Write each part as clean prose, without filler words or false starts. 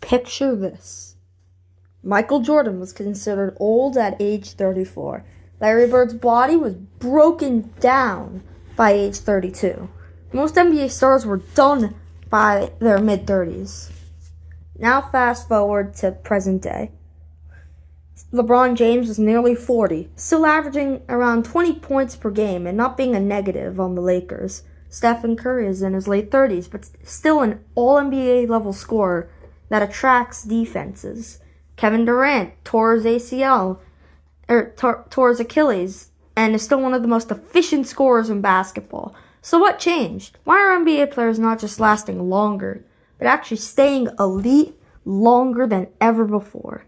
Picture this. Michael Jordan was considered old at age 34. Larry Bird's body was broken down by age 32. Most NBA stars were done by their mid-30s. Now fast forward to present day. LeBron James was nearly 40, still averaging around 20 points per game and not being a negative on the Lakers. Stephen Curry is in his late 30s, but still an all-NBA level scorer that attracts defenses. Kevin Durant tore his ACL, tore his Achilles, and is still one of the most efficient scorers in basketball. So what changed? Why are NBA players not just lasting longer, but actually staying elite longer than ever before?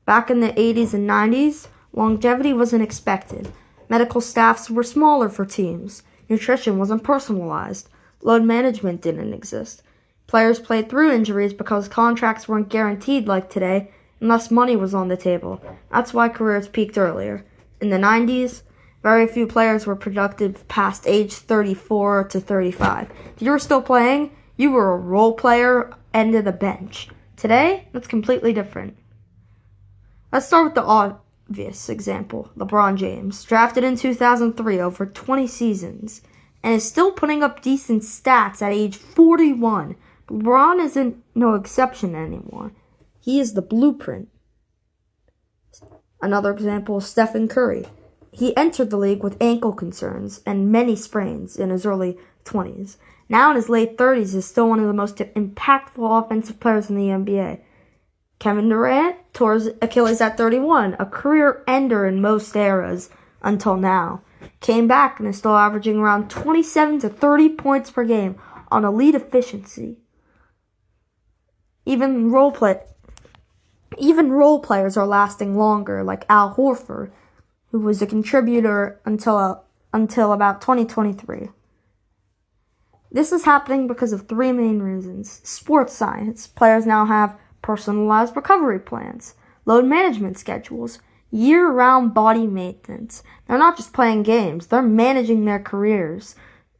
Back in the 80s and 90s, longevity wasn't expected. Medical staffs were smaller for teams. Nutrition wasn't personalized. Load management didn't exist. Players played through injuries because contracts weren't guaranteed like today, and less money was on the table. That's why careers peaked earlier. In the 90s, very few players were productive past age 34 to 35. If you were still playing, you were a role player, end of the bench. Today, that's completely different. Let's start with the obvious example, LeBron James, drafted in 2003 over 20 seasons, and is still putting up decent stats at age 41. LeBron isn't no exception anymore. He is the blueprint. Another example is Stephen Curry. He entered the league with ankle concerns and many sprains in his early 20s. Now in his late 30s, is still one of the most impactful offensive players in the NBA. Kevin Durant tore his Achilles at 31, a career ender in most eras until now. Came back and is still averaging around 27 to 30 points per game on elite efficiency. Even role players are lasting longer, like Al Horford, who was a contributor until about 2023. This is happening because of three main reasons. Sports science. Players now have personalized recovery plans, load management schedules, year-round body maintenance. They're not just playing games, they're managing their careers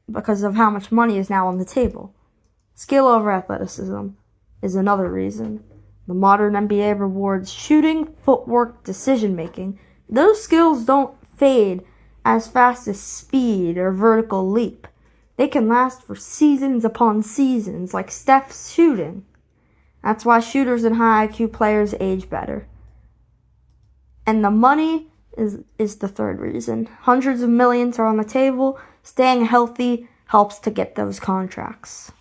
because of how much money is now on the table. Skill over athleticism is another reason. The modern NBA rewards shooting, footwork, decision-making. Those skills don't fade as fast as speed or vertical leap. They can last for seasons upon seasons, like Steph's shooting. That's why shooters and high IQ players age better. And the money is the third reason. Hundreds of millions are on the table. Staying healthy helps to get those contracts.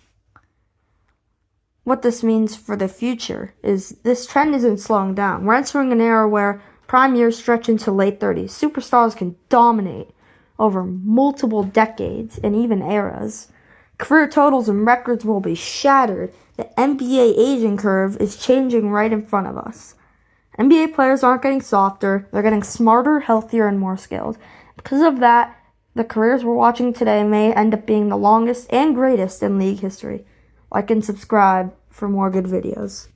What this means for the future is this trend isn't slowing down. We're entering an era where prime years stretch into late 30s. Superstars can dominate over multiple decades and even eras. Career totals and records will be shattered. The NBA aging curve is changing right in front of us. NBA players aren't getting softer. They're getting smarter, healthier, and more skilled. Because of that, the careers we're watching today may end up being the longest and greatest in league history. Like and subscribe for more good videos.